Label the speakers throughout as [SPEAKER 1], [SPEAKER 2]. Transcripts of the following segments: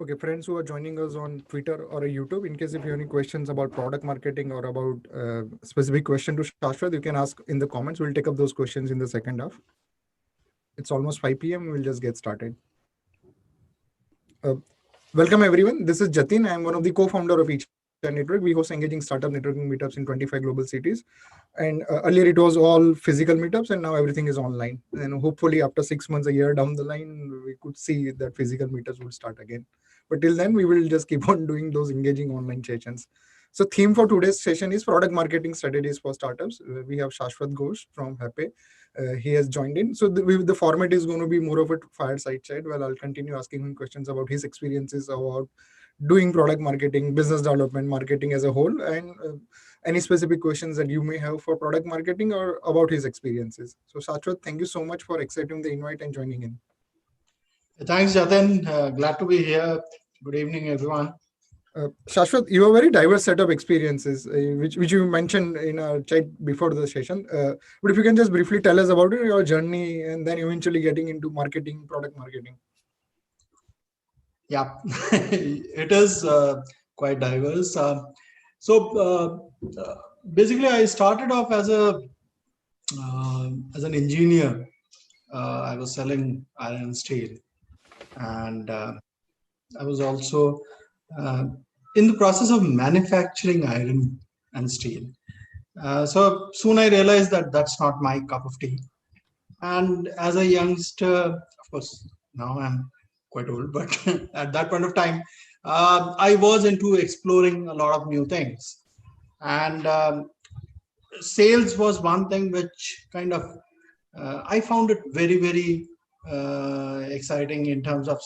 [SPEAKER 1] Okay, friends who are joining us on Twitter or YouTube, in case if you have any questions about product marketing or about specific question to Shashwat, you can ask in the comments. We'll take up those questions in the second half. It's almost 5 p.m. We'll just get started. Uh, Welcome everyone. This is Jatin. I am one of the co-founder of eChai Network. We host engaging startup networking meetups in 25 global cities. And earlier it was all physical meetups, and now everything is online. And hopefully, after 6 months, a year down the line, we could see that physical meetups would start again. But till then, we will just keep on doing those engaging online sessions. So, theme for today's session is product marketing strategies for startups. We have Shashwat Ghosh from Happay. He has joined in. So the format is going to be more of a fireside chat. Well, I'll continue asking him questions about his experiences about doing product marketing, business development, marketing as a whole, and any specific questions that you may have for product marketing or about his experiences. So Shashwat, thank you so much for accepting the invite and joining in.
[SPEAKER 2] Thanks, Jatin. Glad to be here. Good evening, everyone.
[SPEAKER 1] Shashwat, you have a very diverse set of experiences, which you mentioned in our chat before the session. But if you can just briefly tell us about it, your journey, and then eventually getting into marketing, product marketing.
[SPEAKER 2] Yeah, it is quite diverse. Basically, I started off as an engineer. I was selling iron and steel, and I was also in the process of manufacturing iron and steel. So soon I realized that that's not my cup of tea. And as a youngster, of course, now I'm quite old, but at that point of time, I was into exploring a lot of new things. And sales was one thing which kind of, I found it very, very exciting in terms of,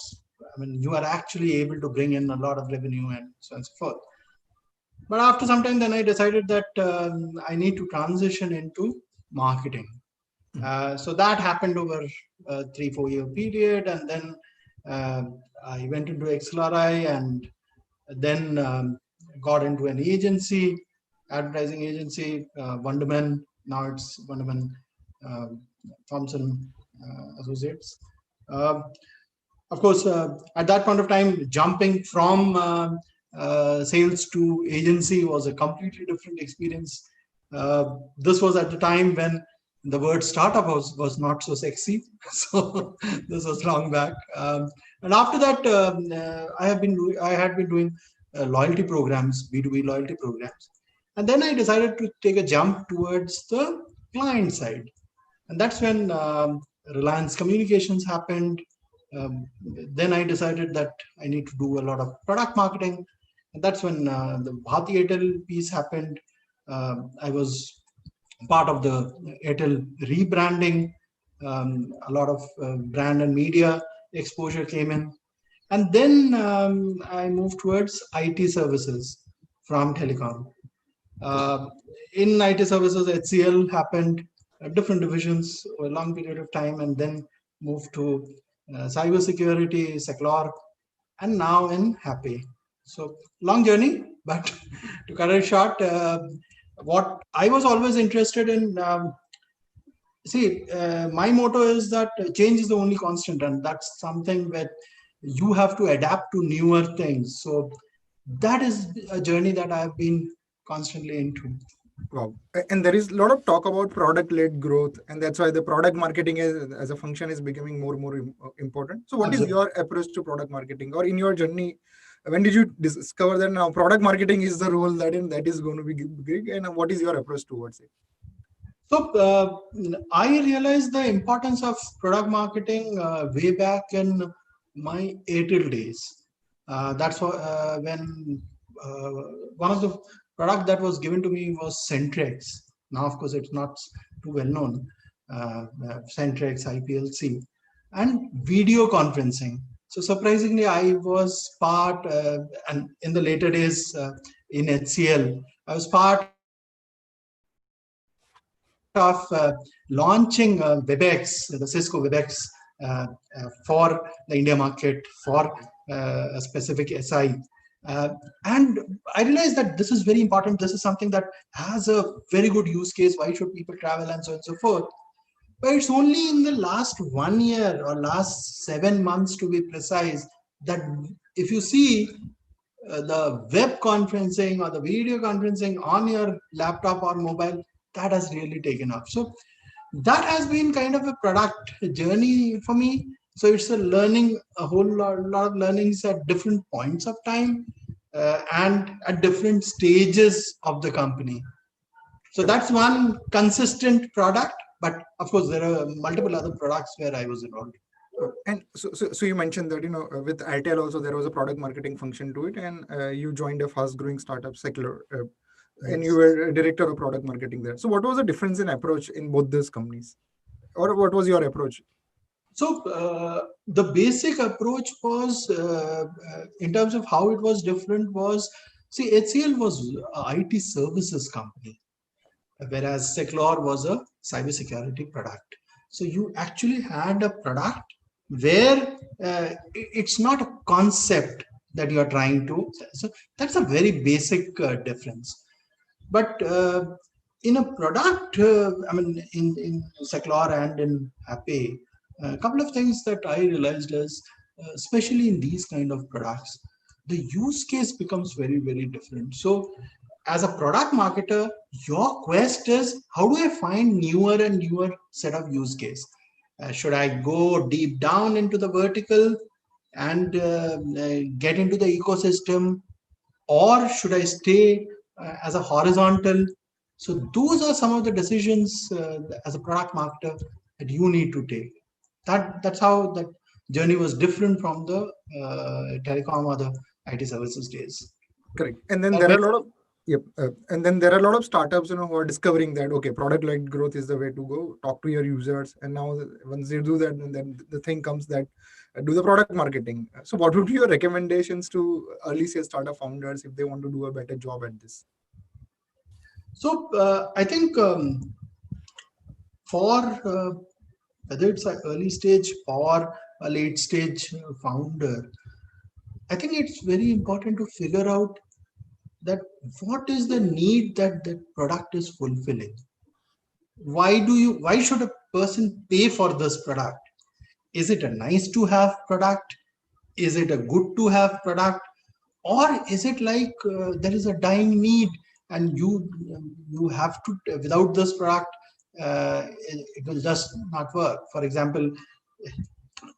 [SPEAKER 2] I mean, you are actually able to bring in a lot of revenue and so on and so forth. But after some time, then I decided that I need to transition into marketing. So that happened over a 3-4 year period, and then I went into XLRI, and then got into an agency, advertising agency, Wonderman. Now it's Wonderman Thompson Associates. Of course, at that point of time, jumping from sales to agency was a completely different experience. This was at the time when the word startup was not so sexy. So this was long back. And after that, I had been doing loyalty programs, B2B loyalty programs. And then I decided to take a jump towards the client side. And that's when Reliance Communications happened. Then I decided that I need to do a lot of product marketing. And that's when the Bharti Airtel piece happened. I was part of the Airtel rebranding. A lot of brand and media exposure came in. And then I moved towards IT services from telecom. In IT services, HCL happened, different divisions over a long period of time, and then moved to cybersecurity, Seclor, and now in Happay. So long journey, but to cut it short, what I was always interested in, my motto is that change is the only constant, and that's something that you have to adapt to newer things. So that is a journey that I've been constantly into.
[SPEAKER 1] Wow. And there is a lot of talk about product-led growth, and that's why the product marketing as a function is becoming more and more important. So what is your approach to product marketing, or in your journey, when did you discover that now product marketing is the role that is going to be big, and what is your approach towards it?
[SPEAKER 2] So I realized the importance of product marketing way back in my Airtel days. That's when one of the product that was given to me was Centrex. Now, of course, it's not too well known. Centrex, IPLC, and video conferencing. So surprisingly, I was part, and in the later days in HCL, I was part of launching WebEx, the Cisco WebEx for the India market for a specific SI. And I realized that this is very important. This is something that has a very good use case. Why should people travel and so on and so forth? But it's only in the last 1 year or last 7 months, to be precise, that if you see the web conferencing or the video conferencing on your laptop or mobile, that has really taken off. So that has been kind of a product journey for me. So it's a learning, a lot of learnings at different points of time and at different stages of the company. So that's one consistent product, but of course there are multiple other products where I was involved.
[SPEAKER 1] And so you mentioned that, with Airtel also there was a product marketing function to it, and you joined a fast growing startup, Secular, and you
[SPEAKER 2] Yes.
[SPEAKER 1] were a director of product marketing there. So what was the difference in approach in both these companies, or what was your approach?
[SPEAKER 2] So the basic approach was, in terms of how it was different, was, see, HCL was a IT services company, whereas Seclor was a cybersecurity product. So you actually had a product where it's not a concept that you are trying to. So that's a very basic difference. But in a product, in Seclor and in Happay, a couple of things that I realized is, especially in these kind of products, the use case becomes very, very different. So as a product marketer, your quest is, how do I find newer and newer set of use case? Should I go deep down into the vertical and get into the ecosystem, or should I stay as a horizontal? So those are some of the decisions as a product marketer that you need to take. That's how that journey was different from the telecom or the IT services days.
[SPEAKER 1] Correct. And then
[SPEAKER 2] That
[SPEAKER 1] there are
[SPEAKER 2] makes
[SPEAKER 1] a lot
[SPEAKER 2] sense.
[SPEAKER 1] of yep, and then there are a lot of startups, who are discovering that, okay, product led growth is the way to go. Talk to your users, and now once they do that, then the thing comes that do the product marketing. So, what would be your recommendations to early stage startup founders if they want to do a better job at this?
[SPEAKER 2] So I think for whether it's an early stage or a late stage founder, I think it's very important to figure out that what is the need that the product is fulfilling. Why should a person pay for this product? Is it a nice to have product? Is it a good to have product? Or is it like there is a dying need, and you have to, without this product it will just not work. For example,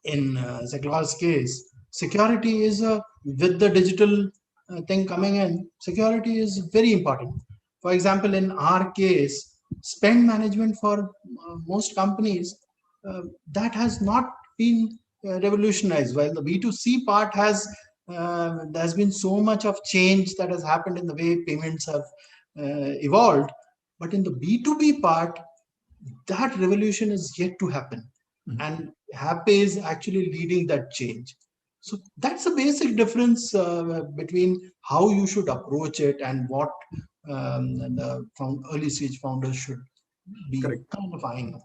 [SPEAKER 2] in Zaglar's case, security is with the digital thing coming in, security is very important. For example, in our case, spend management for most companies, that has not been revolutionized. While the B2C part has, there's been so much of change that has happened in the way payments have evolved, but in the B2B part, that revolution is yet to happen. And Happy is actually leading that change. So that's the basic difference between how you should approach it and what from early stage founders should be
[SPEAKER 1] Correct.
[SPEAKER 2] kind of eyeing.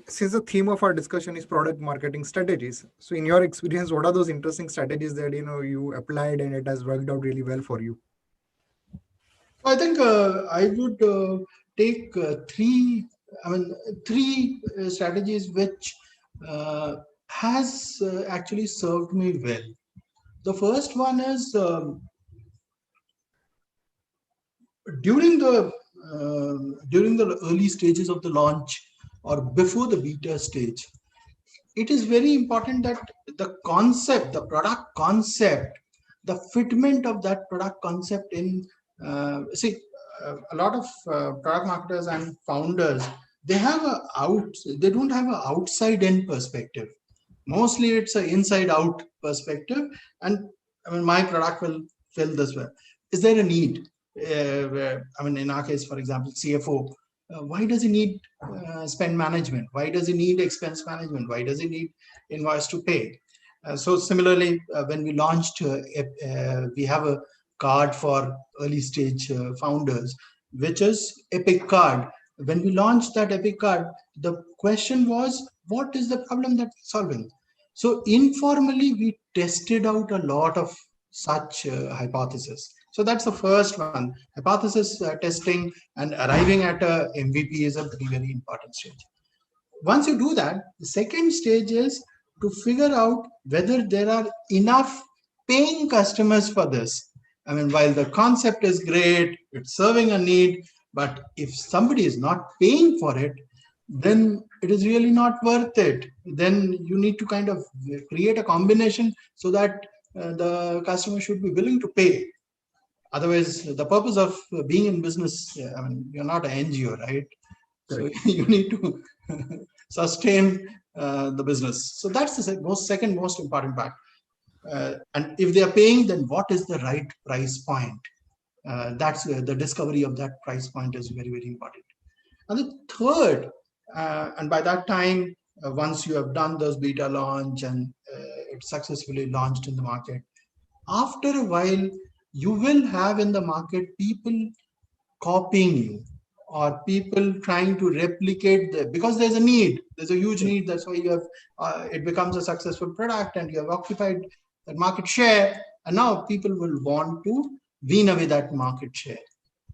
[SPEAKER 1] Since the theme of our discussion is product marketing strategies, so in your experience, what are those interesting strategies that you applied and it has worked out really well for you?
[SPEAKER 2] I think I would take three strategies which has actually served me well. The first one is, during the early stages of the launch or before the beta stage, it is very important that the concept, the product concept, the fitment of that product concept in, a lot of product marketers and founders, they don't have an outside in perspective. Mostly it's an inside out perspective. And my product will fill this well. Is there a need? In our case, for example, CFO, why does he need spend management? Why does he need expense management? Why does he need invoice to pay? So similarly, when we launched, we have a card for early stage founders, which is Epic Card. When we launched that Epic Card, the question was, what is the problem that we're solving? So informally, we tested out a lot of such hypotheses. So that's the first one. Hypothesis testing and arriving at a MVP is a very, very important stage. Once you do that, the second stage is to figure out whether there are enough paying customers for this. I mean, while the concept is great, it's serving a need, but if somebody is not paying for it, then it is really not worth it. Then you need to kind of create a combination so that the customer should be willing to pay. Otherwise, the purpose of being in business, I mean, you're not an NGO, right? So you need to sustain the business. So that's the second most important part. And if they are paying, then what is the right price point? That's the discovery of that price point is very, very important. And the third, and by that time, once you have done those beta launch and it's successfully launched in the market, after a while, you will have in the market people copying you or people trying to replicate because there's a huge need. That's why you have it becomes a successful product and you have occupied that market share, and now people will want to wean away that market share.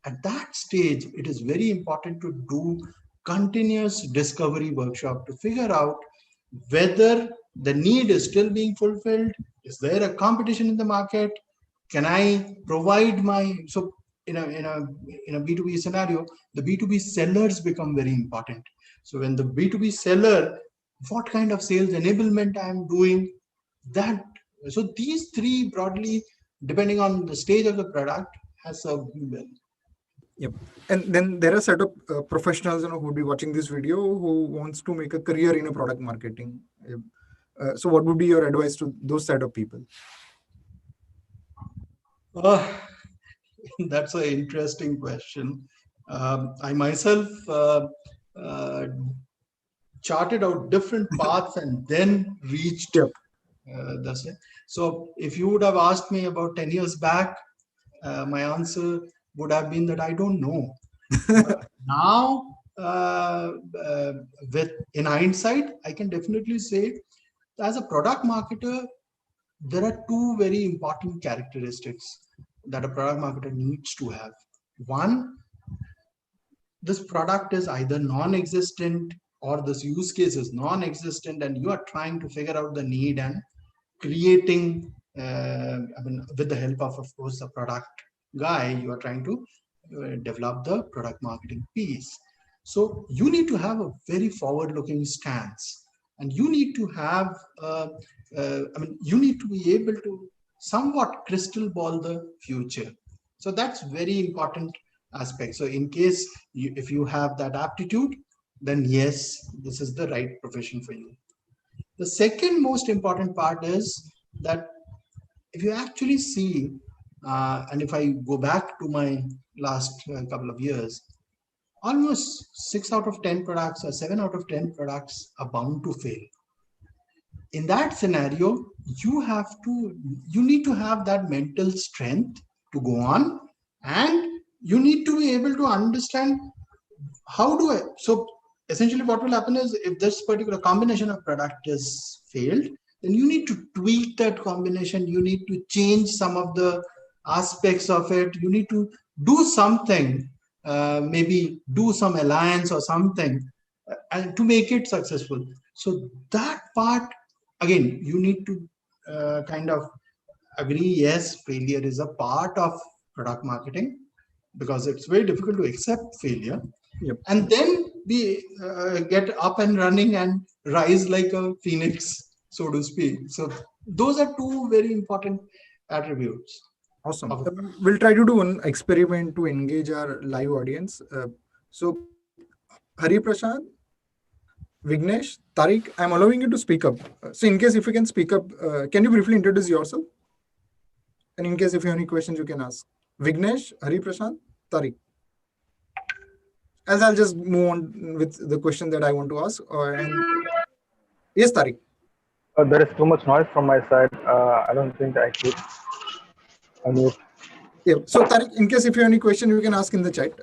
[SPEAKER 2] At that stage, it is very important to do continuous discovery workshop to figure out whether the need is still being fulfilled. Is there a competition in the market? Can I provide so in a B2B scenario, the B2B sellers become very important. So when the B2B seller, what kind of sales enablement I am doing, that so these three broadly, depending on the stage of the product, has served me well.
[SPEAKER 1] Yep. And then there are set of professionals, who would be watching this video who wants to make a career in a product marketing. So what would be your advice to those set of people?
[SPEAKER 2] That's an interesting question. I myself charted out different paths and then reached the same. So if you would have asked me about 10 years back, my answer would have been that I don't know. Now, in hindsight, I can definitely say, as a product marketer, there are two very important characteristics that a product marketer needs to have. One, this product is either non-existent or this use case is non-existent, and you are trying to figure out the need and creating, with the help of course, the product guy, you are trying to develop the product marketing piece. So you need to have a very forward-looking stance, and you need to have, you need to be able to somewhat crystal ball the future. So that's very important aspect. So in case if you have that aptitude, then yes, this is the right profession for you. The second most important part is that if you actually see, and if I go back to my last couple of years, almost 6 out of 10 products or 7 out of 10 products are bound to fail. In that scenario, you need to have that mental strength to go on, and you need to be able to understand so essentially what will happen is, if this particular combination of product is failed, then you need to tweak that combination. You need to change some of the aspects of it. You need to do something, maybe do some alliance or something, and to make it successful. So that part, again, you need to kind of agree, yes, failure is a part of product marketing, because it's very difficult to accept failure.
[SPEAKER 1] Yep.
[SPEAKER 2] And then get up and running and rise like a phoenix, so to speak. So those are two very important attributes.
[SPEAKER 1] Awesome. We'll try to do one experiment to engage our live audience. So Hari Prashad, Vignesh, Tariq, I'm allowing you to speak up. So in case if you can speak up, can you briefly introduce yourself? And in case if you have any questions, you can ask. Vignesh, Hari Prashad, Tariq. As I'll just move on with the question that I want to ask. Yes, Tariq.
[SPEAKER 3] There is too much noise from my side. I don't think I could unmute.
[SPEAKER 1] Yeah. So Tariq, in case if you have any question, you can ask in the chat.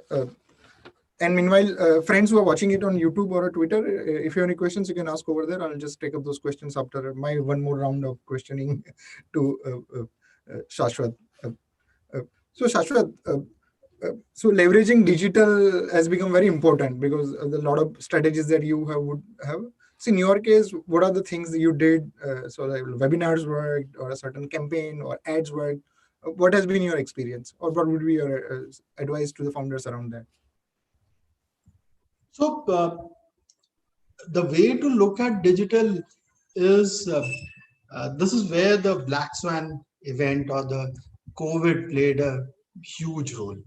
[SPEAKER 1] And meanwhile, friends who are watching it on YouTube or Twitter, if you have any questions, you can ask over there. I'll just take up those questions after my one more round of questioning to Shashwat. So Shashwat, so leveraging digital has become very important because a lot of strategies that you would have. So in your case, what are the things that you did? So like webinars worked, or a certain campaign, or ads worked. What has been your experience, or what would be your advice to the founders around that?
[SPEAKER 2] So the way to look at digital is this is where the Black Swan event or the COVID played a huge role.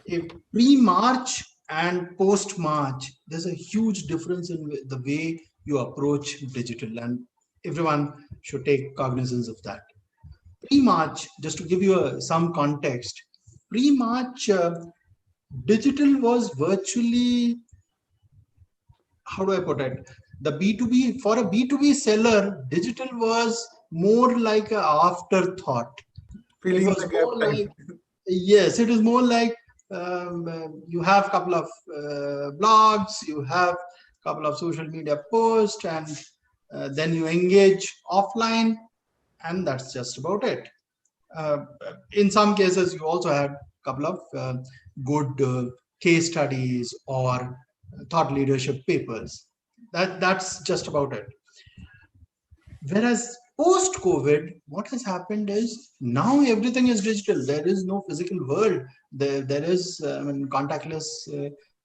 [SPEAKER 2] If pre-March and post-March, there's a huge difference in the way you approach digital, and everyone should take cognizance of that. Pre-March, just to give you some context, pre-March digital was virtually, how do I put it? The B2B, for a B2B seller, digital was more like an afterthought. It
[SPEAKER 1] Filling in
[SPEAKER 2] was
[SPEAKER 1] the gap
[SPEAKER 2] more
[SPEAKER 1] time.
[SPEAKER 2] like, yes, it is more like you have a couple of blogs, you have a couple of social media posts, and then you engage offline, and that's just about it. Uh, in some cases, you also had a couple of good case studies or thought leadership papers. That's just about it. Whereas post COVID, what has happened is now everything is digital. There is no physical world. There is, contactless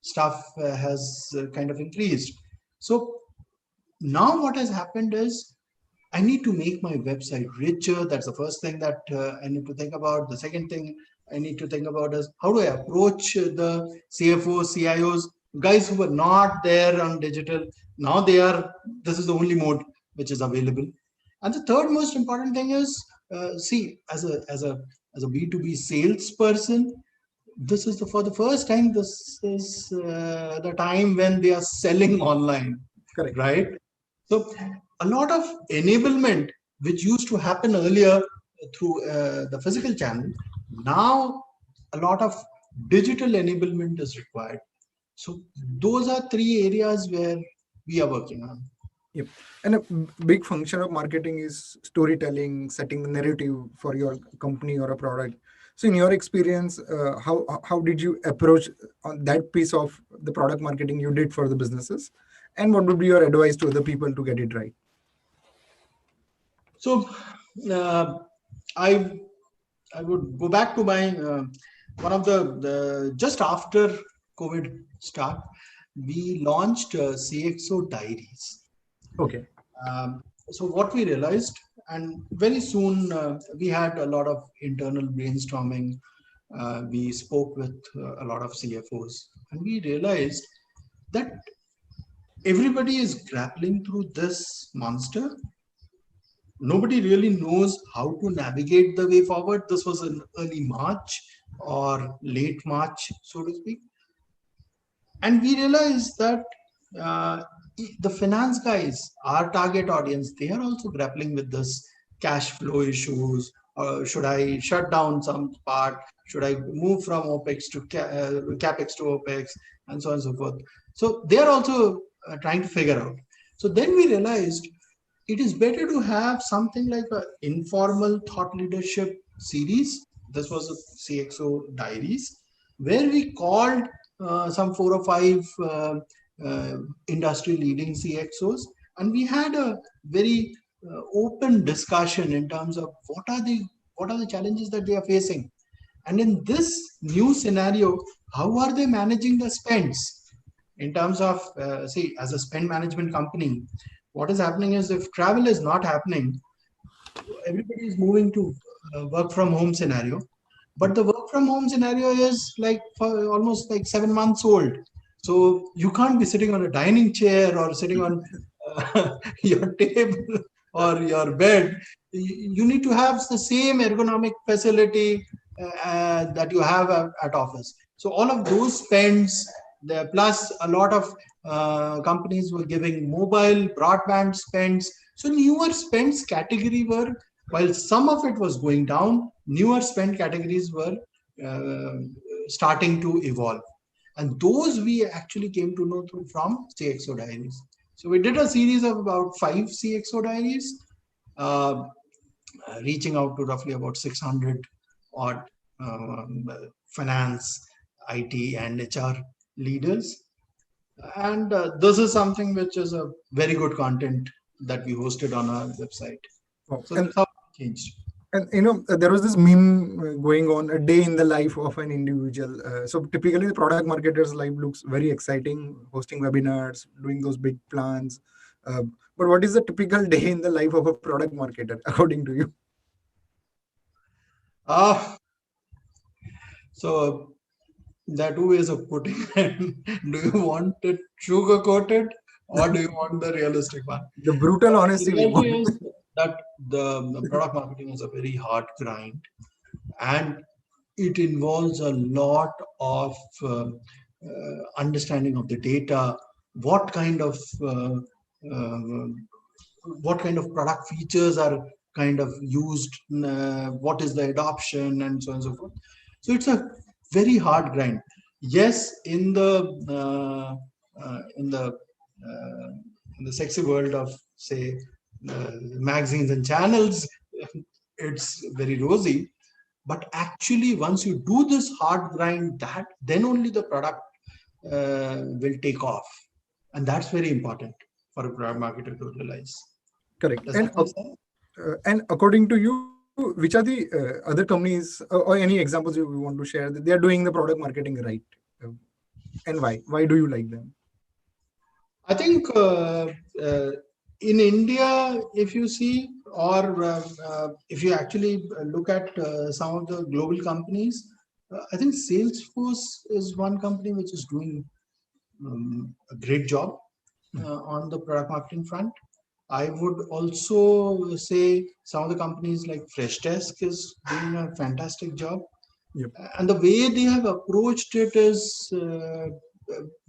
[SPEAKER 2] stuff has kind of increased. So now what has happened is I need to make my website richer. That's the first thing that I need to think about. The second thing I need to think about is how do I approach the CFOs, CIOs, guys who were not there on digital. Now they are, this is the only mode which is available. And the third most important thing is, see, as a B2B salesperson, this is for the first time, this is the time when they are selling online,
[SPEAKER 1] Correct.
[SPEAKER 2] right? So a lot of enablement, which used to happen earlier through the physical channel, now a lot of digital enablement is required. So those are three areas where we are working on.
[SPEAKER 1] Yep. And a big function of marketing is storytelling, setting the narrative for your company or a product. So in your experience, how did you approach on that piece of the product marketing you did for the businesses? And what would be your advice to other people to get it right?
[SPEAKER 2] So uh, I I would go back to my one of the just after COVID start, we launched CXO Diaries.
[SPEAKER 1] Okay.
[SPEAKER 2] So what we realized, and very soon we had a lot of internal brainstorming. We spoke with a lot of CFOs, and we realized that everybody is grappling through this monster. Nobody really knows how to navigate the way forward. This was in early March or late March, so to speak. And we realized that uh, the finance guys, our target audience, they are also grappling with this cash flow issues. Should I shut down some part? Should I move from OPEX to CAPEX to OPEX, and so on and so forth? So they are also trying to figure out. So then we realized it is better to have something like an informal thought leadership series. This was a CXO Diaries, where we called some 4 or 5 industry leading CXOs, and we had a very open discussion in terms of what are the challenges that they are facing, and in this new scenario, how are they managing the spends in terms of see, as a spend management company, what is happening is if travel is not happening, everybody is moving to work from home scenario, but the work from home scenario is like for almost like 7 months old. So you can't be sitting on a dining chair or sitting on your table or your bed. You need to have the same ergonomic facility that you have at office. So all of those spends, there plus a lot of companies were giving mobile broadband spends. So newer spends category were, while some of it was going down, newer spend categories were uh, starting to evolve. And those we actually came to know through from CXO Diaries. So we did a series of about 5 CXO Diaries, uh, reaching out to roughly about 600 odd finance, IT, and HR leaders. And this is something which is a very good content that we hosted on our website.
[SPEAKER 1] Oh,
[SPEAKER 2] So that's how it changed.
[SPEAKER 1] and there was this meme going on, a day in the life of an individual. So typically the product marketer's life looks very exciting, hosting webinars, doing those big plans. But what is the typical day in the life of a product marketer, according to you?
[SPEAKER 2] Ah, so there are two ways of putting it. Do you want it sugar coated or do you want the realistic one?
[SPEAKER 1] The brutal
[SPEAKER 2] The
[SPEAKER 1] honesty we
[SPEAKER 2] reality
[SPEAKER 1] want.
[SPEAKER 2] is that the product marketing is a very hard grind, and it involves a lot of understanding of the data, what kind of uh, what kind of product features are kind of used, what is the adoption, and so on and so forth. So it's a very hard grind. Yes, in the uh, in the sexy world of say magazines and channels, it's very rosy. But actually, once you do this hard grind, that then only the product will take off, and that's very important for a product marketer to realize.
[SPEAKER 1] Correct.
[SPEAKER 2] Does that make sense?
[SPEAKER 1] And according to you, which are the other companies or any examples you want to share that they are doing the product marketing right? Uh, and why? Why do you like them?
[SPEAKER 2] I think in India, if you see, or if you actually look at some of the global companies, I think Salesforce is one company which is doing a great job on the product marketing front. I would also say some of the companies like Freshdesk is doing a fantastic job.
[SPEAKER 1] Yep.
[SPEAKER 2] And the way they have approached it is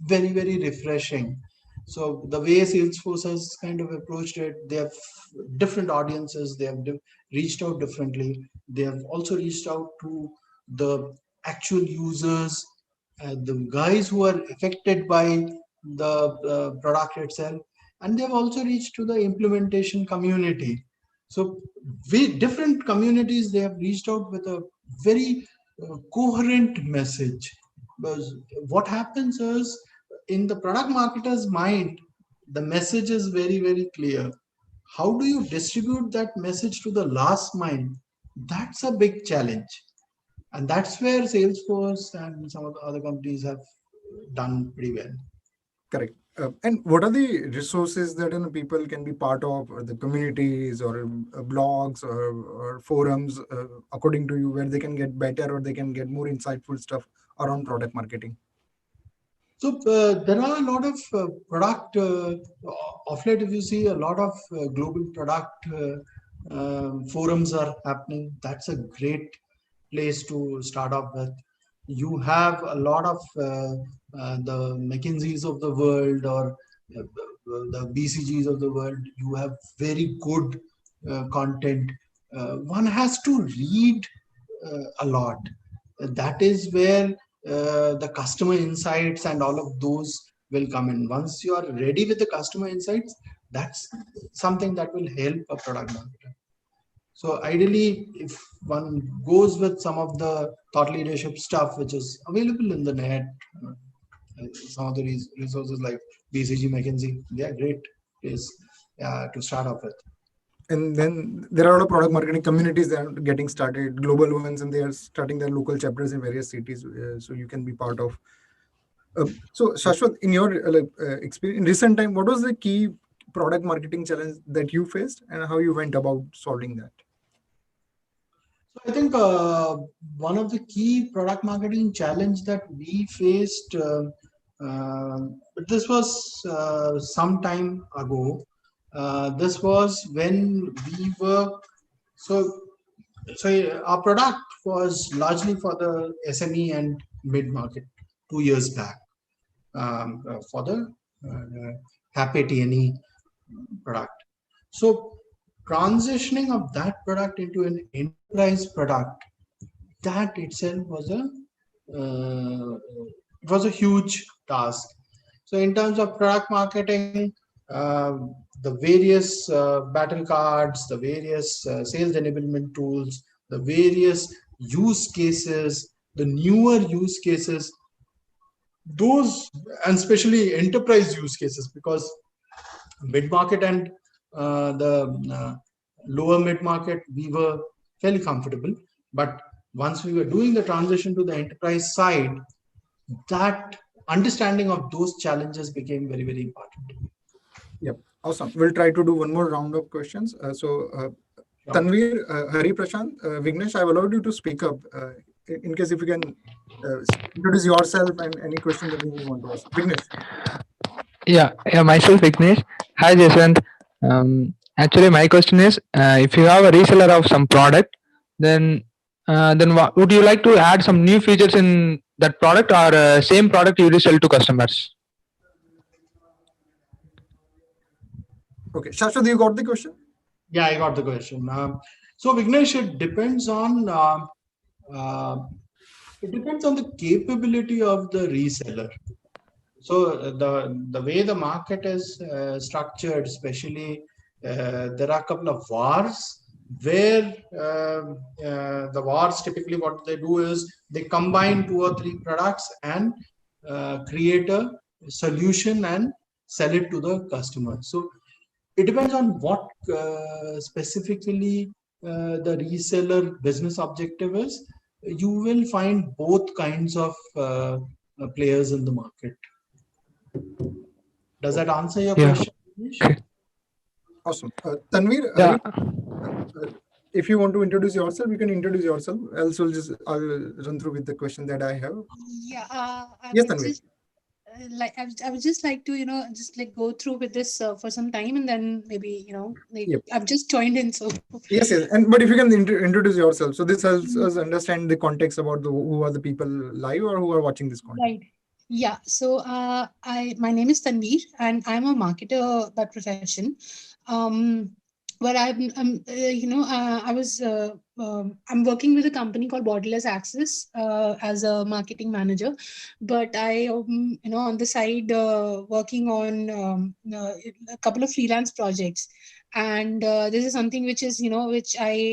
[SPEAKER 2] very, very refreshing. So the way Salesforce has kind of approached it, they have different audiences, they have reached out differently. They have also reached out to the actual users, the guys who are affected by the product itself, and they've also reached to the implementation community. So we different communities, they have reached out with a very coherent message. Because what happens is, in the product marketer's mind, the message is very, very clear. How do you distribute that message to the last mile? That's a big challenge. And that's where Salesforce and some of the other companies have done pretty well.
[SPEAKER 1] Correct. And what are the resources that people can be part of, or the communities, or blogs, or forums, according to you, where they can get better or they can get more insightful stuff around product marketing?
[SPEAKER 2] So there are a lot of product of late. If you see, a lot of global product forums are happening. That's a great place to start off with. You have a lot of the McKinseys of the world, or the BCGs of the world. You have very good content. One has to read a lot. That is where the customer insights and all of those will come in. Once you are ready with the customer insights, that's something that will help a product marketer. So ideally, if one goes with some of the thought leadership stuff which is available in the net, some of the resources like BCG, McKinsey, they are great place to start off with.
[SPEAKER 1] And then there are a lot of product marketing communities that are getting started, global ones, and they are starting their local chapters in various cities. So you can be part of. So Shashwat, in your experience in recent time, what was the key product marketing challenge that you faced, and how you went about solving that?
[SPEAKER 2] So I think one of the key product marketing challenge that we faced, but this was some time ago. This was when we were so our product was largely for the SME and mid market 2 years back, for the Happay T&E product. So transitioning of that product into an enterprise product, that itself was a huge task. So in terms of product marketing, the various battle cards, the various sales enablement tools, the various use cases, the newer use cases, those, and especially enterprise use cases, because mid-market and the lower mid-market, we were fairly comfortable. But once we were doing the transition to the enterprise side, that understanding of those challenges became very, very important.
[SPEAKER 1] Yep. Awesome. We'll try to do one more round of questions. Tanvir, Hari Prashant, Vignesh, I've allowed you to speak up in case if you can introduce yourself and any question that you want to ask. Vignesh.
[SPEAKER 4] Yeah, myself Vignesh. Hi Jaswant. Actually, my question is, if you have a reseller of some product, then would you like to add some new features in that product, or same product you resell to customers?
[SPEAKER 1] Okay, Shashwat, you got the question?
[SPEAKER 2] Yeah, I got the question. So Vignesh, it depends on the capability of the reseller. So the way the market is structured, especially there are a couple of wars where the wars typically what they do is they combine 2 or 3 products and create a solution and sell it to the customer. So it depends on what specifically the reseller business objective is. You will find both kinds of players in the market. Does that answer your question?
[SPEAKER 4] Okay.
[SPEAKER 1] Awesome. Tanvir,
[SPEAKER 4] Yeah.
[SPEAKER 1] if you want to introduce yourself, you can introduce yourself. Else I'll run through with the question that I have.
[SPEAKER 5] Yeah.
[SPEAKER 1] Yes, Tanvir.
[SPEAKER 5] I would just like to, just like go through with this for some time, and then maybe,
[SPEAKER 1] Yep.
[SPEAKER 5] I've just joined in. So
[SPEAKER 1] yes. But if you can introduce yourself, so this helps us understand the context about who are the people live or who are watching this content.
[SPEAKER 5] Right. Yeah. So my name is Tanvir, and I'm a marketer by profession. Where I'm working with a company called Borderless Access as a marketing manager, but I on the side working on a couple of freelance projects, and this is something which is which I'm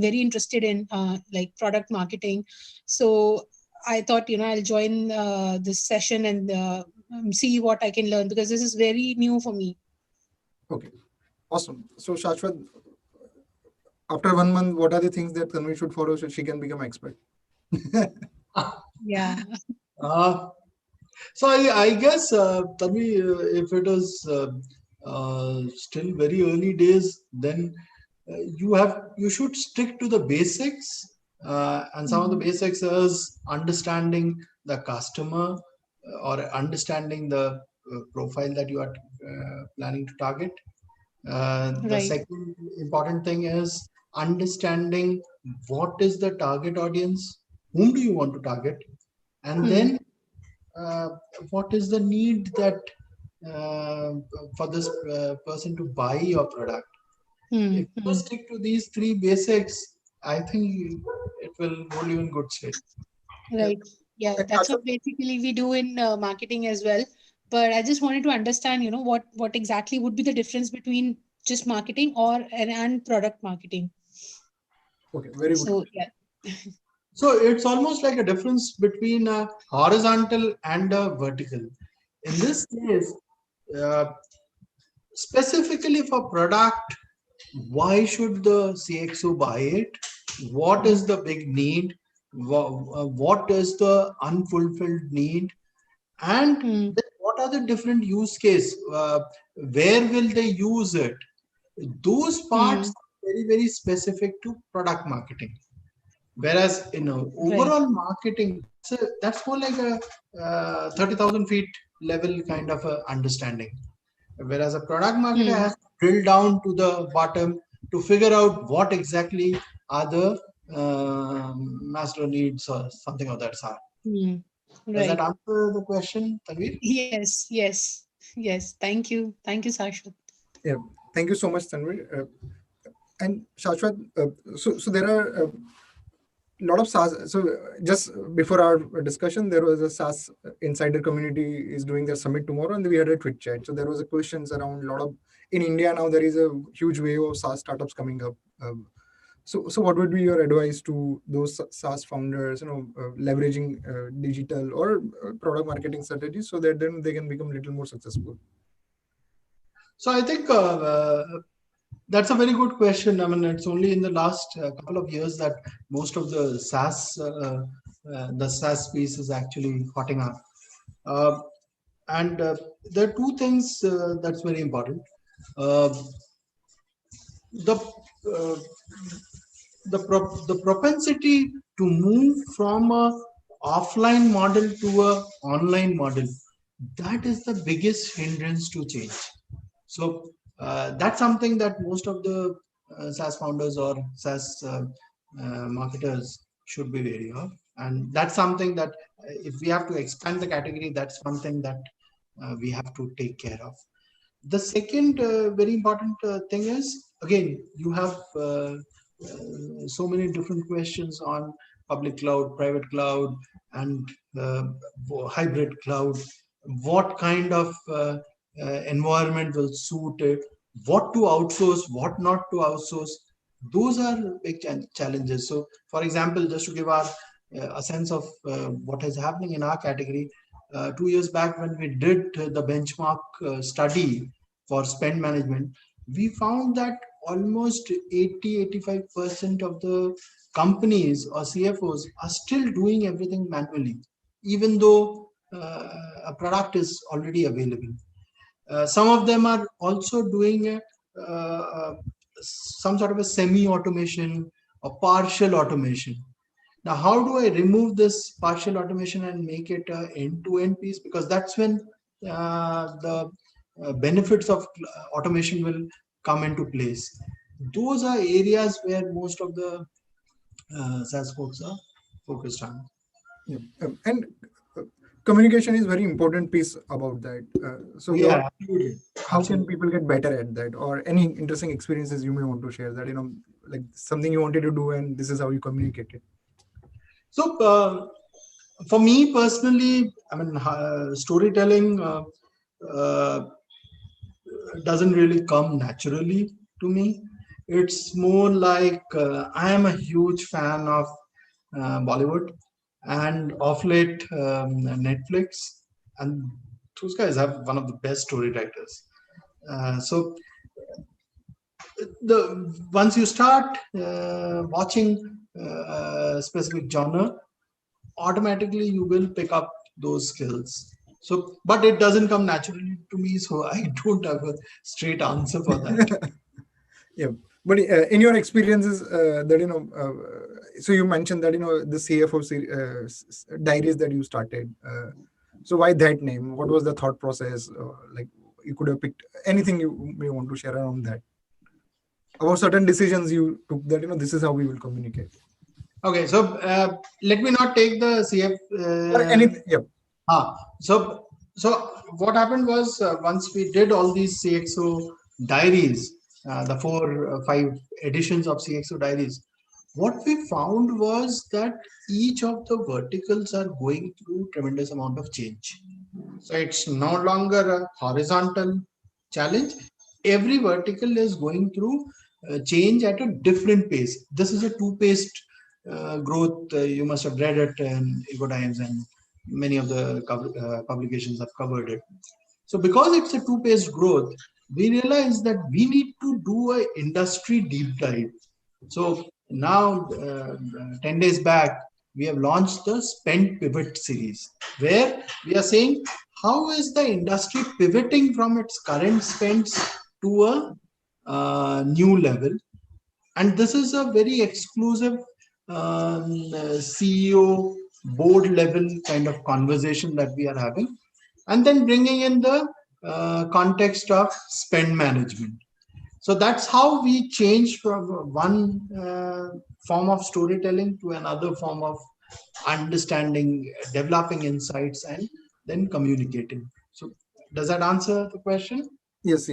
[SPEAKER 5] very interested in, like product marketing. So I thought I'll join this session and see what I can learn, because this is very new for me.
[SPEAKER 1] Okay. Awesome. So Shashwat, after 1 month, what are the things that Tanvi should follow so she can become expert?
[SPEAKER 5] Yeah.
[SPEAKER 2] So I guess Tanvi, if it is still very early days, then you should stick to the basics, and some of the basics is understanding the customer or understanding the profile that you are planning to target. The
[SPEAKER 5] Right.
[SPEAKER 2] second important thing is understanding what is the target audience, whom do you want to target, and then what is the need that for this person to buy your product. If you stick to these 3 basics, I think it will hold you in good shape.
[SPEAKER 5] Right. Yeah, that's what basically we do in marketing as well. But I just wanted to understand, what exactly would be the difference between just marketing and product marketing.
[SPEAKER 1] Okay, very good.
[SPEAKER 5] So yeah.
[SPEAKER 2] So it's almost like a difference between a horizontal and a vertical. In this case, specifically for product, why should the CXO buy it? What is the big need? What is the unfulfilled need? And what are the different use case? Where will they use it? Those parts are very, very specific to product marketing. Whereas overall marketing, that's more like a 30,000 feet level kind of a understanding. Whereas a product marketer has to drill down to the bottom to figure out what exactly are the master needs or something of that sort. Does that answer the question, Tanvir?
[SPEAKER 5] Yes. Thank you, Shashwat.
[SPEAKER 1] Yeah, thank you so much, Tanvir. And Shashwat, so there are a lot of SaaS. So just before our discussion, there was a SaaS insider community is doing their summit tomorrow, and we had a Twitch chat. So there was a questions around a lot of in India now. There is a huge wave of SaaS startups coming up. So what would be your advice to those SaaS founders, leveraging digital or product marketing strategies so that then they can become a little more successful?
[SPEAKER 2] So I think that's a very good question. I mean, it's only in the last couple of years that most of the SaaS space is actually hotting up. And there are two things that's very important. The uh, the propensity to move from a offline model to a online model, that is the biggest hindrance to change. So that's something that most of the SaaS founders or SaaS marketers should be wary of. And that's something that if we have to expand the category, that's one thing that we have to take care of. The second very important thing is, again, you have so many different questions on public cloud, private cloud, and hybrid cloud. What kind of environment will suit it? What to outsource, what not to outsource? Those are big challenges. So, for example, just to give our a sense of what is happening in our category, 2 years back when we did the benchmark study for spend management, we found that almost 80-85% of the companies or CFOs are still doing everything manually, even though a product is already available. Some of them are also doing some sort of a semi-automation or partial automation. Now, how do I remove this partial automation and make it an end-to-end piece? Because that's when the benefits of automation will come into place. Those are areas where most of the SaaS folks are focused on.
[SPEAKER 1] Yeah. And communication is very important piece about that. So
[SPEAKER 2] Yeah,
[SPEAKER 1] how can people get better at that, or any interesting experiences you may want to share that, like something you wanted to do and this is how you communicate it?
[SPEAKER 2] So for me personally, I mean, storytelling doesn't really come naturally to me. It's more like I am a huge fan of Bollywood, and of late Netflix, and those guys have one of the best story writers. So once you start watching specific genre, automatically you will pick up those skills. So, but it doesn't come naturally to me, so I don't have a straight answer for that.
[SPEAKER 1] Yeah, but in your experiences, that so you mentioned that the CFO diaries that you started. So why that name? What was the thought process? Like you could have picked anything you may want to share around that, about certain decisions you took that this is how we will communicate.
[SPEAKER 2] Okay, so let me not take the CF.
[SPEAKER 1] Or anything. Yeah.
[SPEAKER 2] So what happened was once we did all these CXO diaries, the 4-5 editions of CXO diaries, what we found was that each of the verticals are going through tremendous amount of change. So it's no longer a horizontal challenge. Every vertical is going through change at a different pace. This is a two-paced growth. You must have read it in Ego Times, and many of the publications have covered it. So because it's a two-paced growth, we realized that we need to do an industry deep dive. So now, 10 days back, we have launched the Spend Pivot series, where we are saying how is the industry pivoting from its current spends to a new level. And this is a very exclusive CEO board level kind of conversation that we are having, and then bringing in the context of spend management. So that's how we changed from one form of storytelling to another form of understanding, developing insights, and then communicating. So does that answer the question?
[SPEAKER 1] Yes.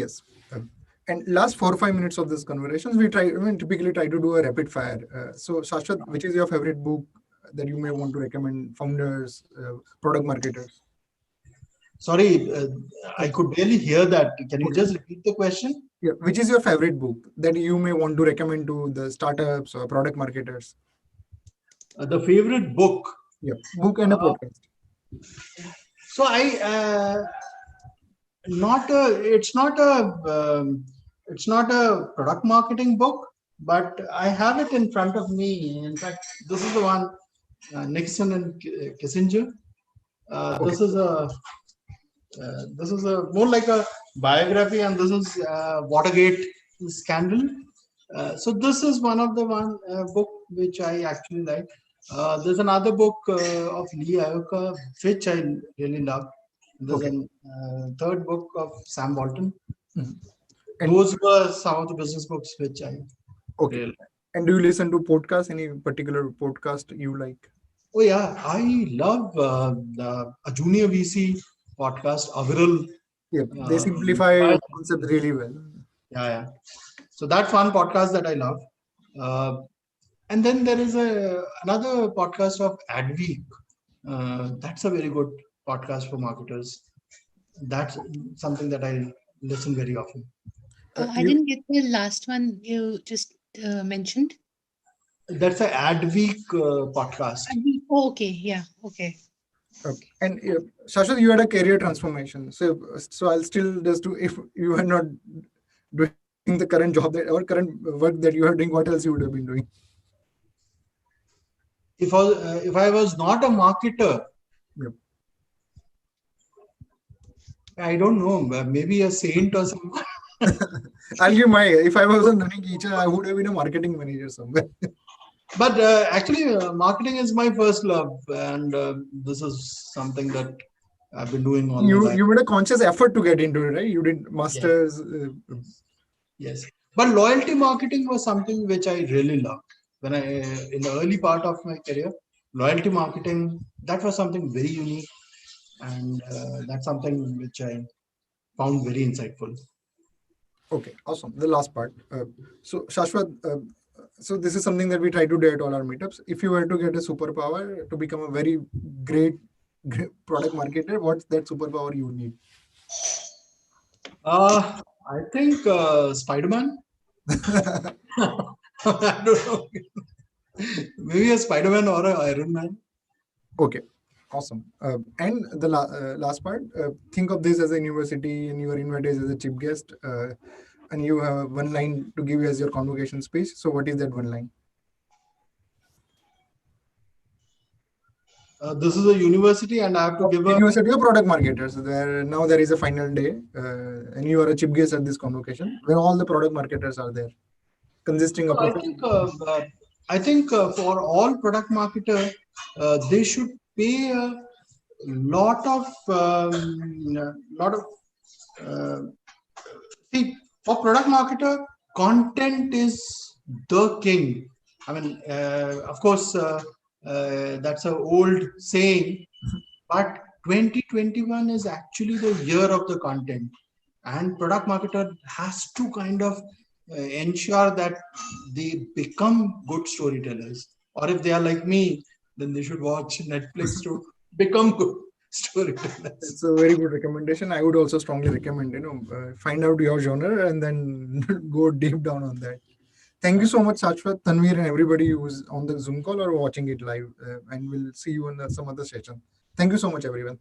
[SPEAKER 1] And last 4 or 5 minutes of this conversation, we typically try to do a rapid fire. So Shashwat, which is your favorite book that you may want to recommend founders, product marketers?
[SPEAKER 2] Sorry, I could barely hear that. Can you just repeat the question?
[SPEAKER 1] Yeah. Which is your favorite book that you may want to recommend to the startups or product marketers?
[SPEAKER 2] The favorite book.
[SPEAKER 1] Yeah. Book and a
[SPEAKER 2] Uh,
[SPEAKER 1] podcast.
[SPEAKER 2] so not a, it's not a product marketing book, but I have it in front of me. In fact, this is the one, Nixon and Kissinger.
[SPEAKER 1] Okay.
[SPEAKER 2] This is a more like a biography, and this is Watergate scandal. So this is one of the book which I actually like. There's another book of Lee Iacocca which I really love. There's
[SPEAKER 1] Okay.
[SPEAKER 2] a third book of Sam Walton.
[SPEAKER 1] Mhm. And
[SPEAKER 2] Those were some of the business books which I
[SPEAKER 1] okay.
[SPEAKER 2] really like.
[SPEAKER 1] And do you listen to podcasts? Any particular podcast you like?
[SPEAKER 2] Oh yeah, I love a junior VC podcast, Aviral.
[SPEAKER 1] Yeah. They simplify concept really well.
[SPEAKER 2] Yeah. So that's one podcast that I love. Uh, and then there is another podcast of Adweek. That's a very good podcast for marketers. That's something that I listen very often.
[SPEAKER 5] I
[SPEAKER 1] You
[SPEAKER 5] didn't get the last one you just mentioned.
[SPEAKER 2] That's a Adweek podcast.
[SPEAKER 5] Oh, okay, yeah, okay.
[SPEAKER 1] and Shashwat, you had a career transformation. So I'll still just do, if you are not doing the current job that or current work that you are doing, what else you would have been doing?
[SPEAKER 2] If I was not a marketer,
[SPEAKER 1] Yep.
[SPEAKER 2] I don't know, maybe a saint or something.
[SPEAKER 1] I'll give my, if I wasn't running eChai, I would have been a marketing manager somewhere.
[SPEAKER 2] But actually, marketing is my first love, and this is something that I've been doing all my life.
[SPEAKER 1] You made a conscious effort to get into it, right? You did masters.
[SPEAKER 2] Yes, but loyalty marketing was something which I really loved when I in the early part of my career. Loyalty marketing, that was something very unique, and that's something which I found very insightful.
[SPEAKER 1] Okay, awesome. The last part. So Shashwat, so this is something that we try to do at all our meetups. If you were to get a superpower to become a very great product marketer, what's that superpower you need?
[SPEAKER 2] I think Spider-Man. I don't know. Maybe a Spider-Man or an Iron Man.
[SPEAKER 1] Okay, awesome. And the last part, think of this as a university and you are invited as a chief guest, and you have one line to give as your convocation speech. So what is that one line?
[SPEAKER 2] This is a university, and I have to give a
[SPEAKER 1] University of product marketers. Now there is a final day, and you are a chief guest at this convocation where all the product marketers are there, consisting of professionals.
[SPEAKER 2] I think for all product marketer, they should pay a lot of see, for product marketer, content is the king. I mean, of course, that's an old saying, but 2021 is actually the year of the content, and product marketer has to kind of ensure that they become good storytellers. Or if they are like me, then they should watch Netflix to become good storytellers.
[SPEAKER 1] It's a very good recommendation. I would also strongly recommend, find out your genre and then go deep down on that. Thank you so much, Shashwat, Tanvir, and everybody who's on the Zoom call or watching it live. And we'll see you in some other session. Thank you so much, everyone.